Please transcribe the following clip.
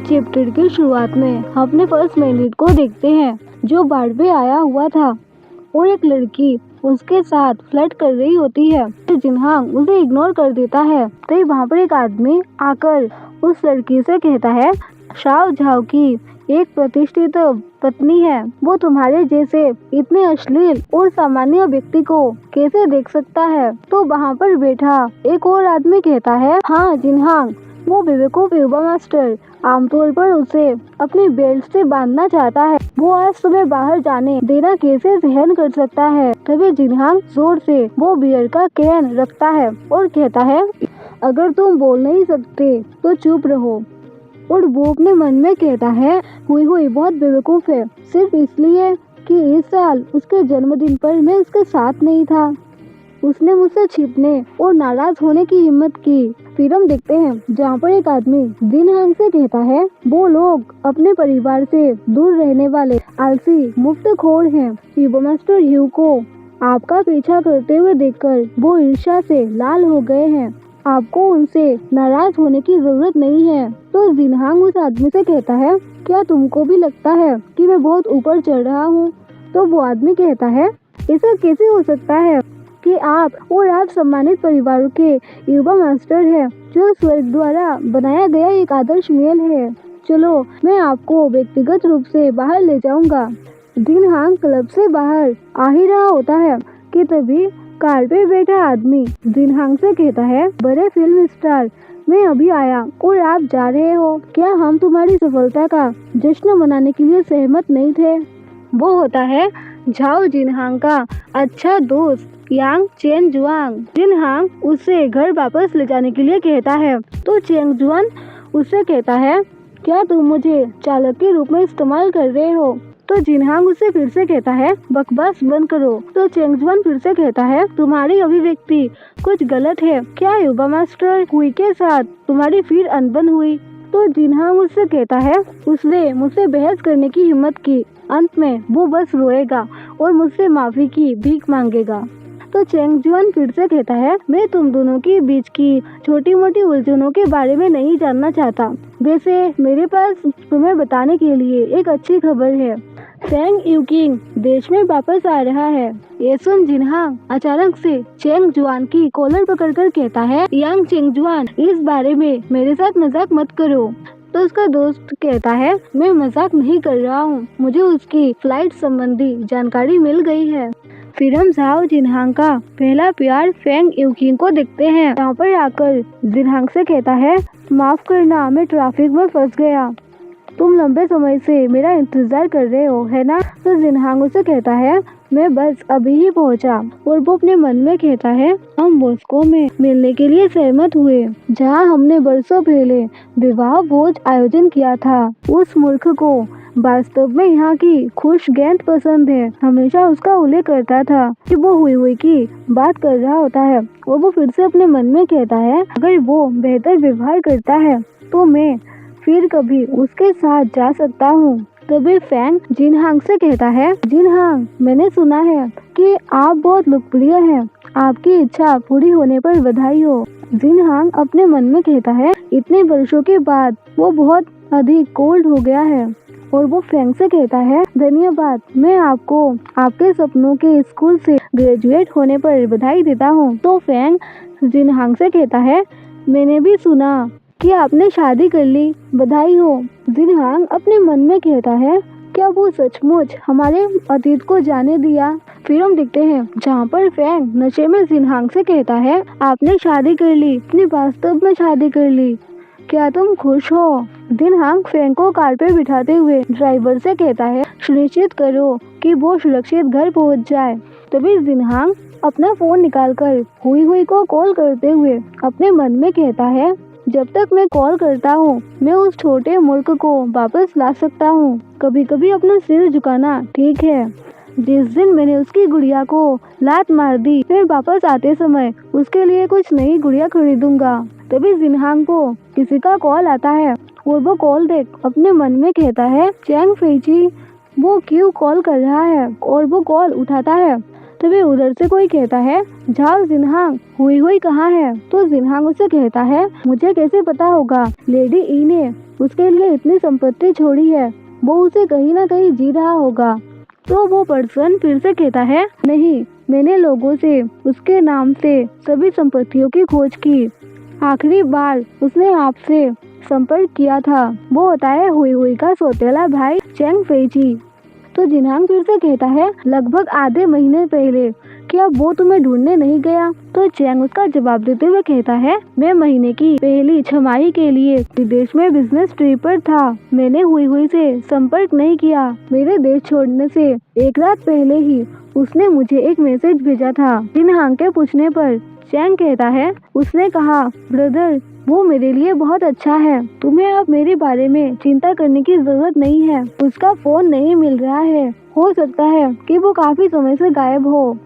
Chapter की शुरुआत में हम अपने फर्स्ट मेन लीड को देखते हैं जो बाढ़ में आया हुआ था और एक लड़की उसके साथ फ्लर्ट कर रही होती है। जिनहांग उसे इग्नोर कर देता है। तभी वहाँ पर एक आदमी आकर उस लड़की से कहता है, शाओ झाओ की एक प्रतिष्ठित पत्नी है, वो तुम्हारे जैसे इतने अश्लील और सामान्य व्यक्ति को कैसे देख सकता है। तो वहाँ पर बैठा एक और आदमी कहता है, हाँ जिनहांग, वो बेवकूफ युवा मास्टर आमतौर पर उसे अपनी बेल्ट से बांधना चाहता है। वो आज तुम्हें बाहर जाने देना कैसे सहन कर सकता है। तभी जिनहांग जोर से वो बियर का कैन रखता है और कहता है, अगर तुम बोल नहीं सकते तो चुप रहो। और वो अपने मन में कहता है, हुई बहुत बेवकूफ है, सिर्फ इसलिए कि इस साल उसके जन्मदिन पर मैं उसके साथ नहीं था। उसने मुझसे छिपने और नाराज होने की हिम्मत की। फिर हम देखते हैं जहाँ पर एक आदमी जिनहांग से कहता है, वो लोग अपने परिवार से दूर रहने वाले आलसी मुफ्तखोर हैं। युवा मास्टर ह्यू को आपका पीछा करते हुए देखकर वो ईर्ष्या से लाल हो गए हैं। आपको उनसे नाराज होने की जरूरत नहीं है। तो जिनहांग उस आदमी से कहता है, क्या तुमको भी लगता है कि मैं बहुत ऊपर चढ़ रहा हूँ? तो वो आदमी कहता है, ऐसा कैसे हो सकता है कि आप सम्मानित परिवारों के युवा मास्टर हैं, जो स्वर्ग द्वारा बनाया गया एक आदर्श महल है। चलो मैं आपको व्यक्तिगत रूप से बाहर ले जाऊंगा। जिनहांग क्लब से बाहर आ ही रहा होता है कि तभी कार पे बैठा आदमी जिनहांग से कहता है, बड़े फिल्म स्टार, मैं अभी आया और आप जा रहे हो। क्या हम तुम्हारी सफलता का जश्न मनाने के लिए सहमत नहीं थे? वो होता है झाओ जिनहांग का अच्छा दोस्त यांग चेंग जुआन। जिनहांग उसे घर वापस ले जाने के लिए कहता है। तो चेंग जुआन उससे कहता है, क्या तुम मुझे चालक के रूप में इस्तेमाल कर रहे हो? तो जिनहांग उसे फिर से कहता है, बकवास बंद करो। तो चेंग जुआन फिर से कहता है, तुम्हारी अभिव्यक्ति कुछ गलत है। क्या युवा मास्टर हुई के साथ तुम्हारी फिर अनबन हुई? तो जिनहांग उससे कहता है, उसने मुझसे बहस करने की हिम्मत की, अंत में वो बस रोएगा और मुझसे माफी की भीख मांगेगा। तो चेंग जुआन फिर से कहता है, मैं तुम दोनों के बीच की छोटी मोटी उलझनों के बारे में नहीं जानना चाहता। वैसे मेरे पास तुम्हें बताने के लिए एक अच्छी खबर है। फेंग यूकिंग देश में वापस आ रहा है। ये सुन जिनहांग अचानक से चेंग जुआन की कॉलर पकड़कर कहता है, यांग चेंग जुआन, इस बारे में मेरे साथ मजाक मत करो। तो उसका दोस्त कहता है, मैं मजाक नहीं कर रहा हूँ, मुझे उसकी फ्लाइट संबंधी जानकारी मिल गई है। फिर हम झाओ जिनहांग का पहला प्यार फेंग यूकिंग को देखते हैं। यहाँ पर आकर जिनहांग से कहता है, माफ करना, मैं ट्रैफिक में फंस गया। तुम लंबे समय से मेरा इंतजार कर रहे हो, है ना? तो जिनहांग उसे कहता है, मैं बस अभी ही पहुंचा। और वो अपने मन में कहता है, हम मॉस्को में मिलने के लिए सहमत हुए, जहां हमने बरसों पहले विवाह भोज आयोजन किया था। उस मूर्ख को वास्तव में यहाँ की खुश गेंद पसंद है। हमेशा उसका उल्लेख करता था कि वो हुई की बात कर रहा होता है। और वो फिर से अपने मन में कहता है, अगर वो बेहतर व्यवहार करता है तो मैं फिर कभी उसके साथ जा सकता हूँ। तभी फेंग जिनहांग से कहता है, जिनहांग, मैंने सुना है कि आप बहुत लोकप्रिय हैं, आपकी इच्छा पूरी होने पर बधाई हो। जिनहांग अपने मन में कहता है, इतने वर्षों के बाद वो बहुत अधिक कोल्ड हो गया है। और वो फेंग से कहता है, धन्यवाद, मैं आपको आपके सपनों के स्कूल से ग्रेजुएट होने पर बधाई देता हूँ। तो फेंग जिनहांग से कहता है, मैंने भी सुना कि आपने शादी कर ली, बधाई हो। जिनहांग अपने मन में कहता है, क्या वो सचमुच हमारे अतीत को जाने दिया? फिर हम देखते हैं जहाँ पर फेंग नशे में जिनहांग से कहता है, आपने शादी कर ली, अपनी वास्तव में शादी कर ली, क्या तुम खुश हो? जिनहांग फेंग को कार पे बिठाते हुए ड्राइवर से कहता है, सुनिश्चित करो कि वो सुरक्षित घर पहुँच जाए। तभी जिनहांग अपना फोन निकालकर हुई को कॉल करते हुए अपने मन में कहता है, जब तक मैं कॉल करता हूँ मैं उस छोटे मूर्ख को वापस ला सकता हूँ। कभी कभी अपना सिर झुकाना ठीक है। जिस दिन मैंने उसकी गुड़िया को लात मार दी, मैं वापस आते समय उसके लिए कुछ नई गुड़िया खरीदूंगा। तभी जिनहांग को किसी का कॉल आता है और वो कॉल देख अपने मन में कहता है, चैंग फेची, वो क्यों कॉल कर रहा है? और वो कॉल उठाता है। तभी उधर से कोई कहता है, झाओ जिनहांग, हुई हुई कहाँ है? तो जिनहांग उसे कहता है, मुझे कैसे पता होगा, लेडी ई ने उसके लिए इतनी संपत्ति छोड़ी है, वो उसे कहीं ना कहीं जी रहा होगा। तो वो पर्सन फिर से कहता है, नहीं, मैंने लोगों से उसके नाम से सभी संपत्तियों की खोज की। आखिरी बार उसने आपसे संपर्क किया था, वो होता है हुई हुई का सौतेला भाई चेंग फेजी। तो जिनहांग फिर से कहता है, लगभग आधे महीने पहले, क्या वो तुम्हें ढूंढने नहीं गया? तो चेंग उसका जवाब देते हुए कहता है, मैं महीने की पहली छमाही के लिए विदेश में बिजनेस ट्रिप पर था, मैंने हुई हुई से संपर्क नहीं किया। मेरे देश छोड़ने से एक रात पहले ही उसने मुझे एक मैसेज भेजा था। जिनहांग के पूछने पर चेंग कहता है, उसने कहा, ब्रदर, वो मेरे लिए बहुत अच्छा है, तुम्हें अब मेरे बारे में चिंता करने की जरूरत नहीं है। उसका फोन नहीं मिल रहा है, हो सकता है कि वो काफी समय से गायब हो।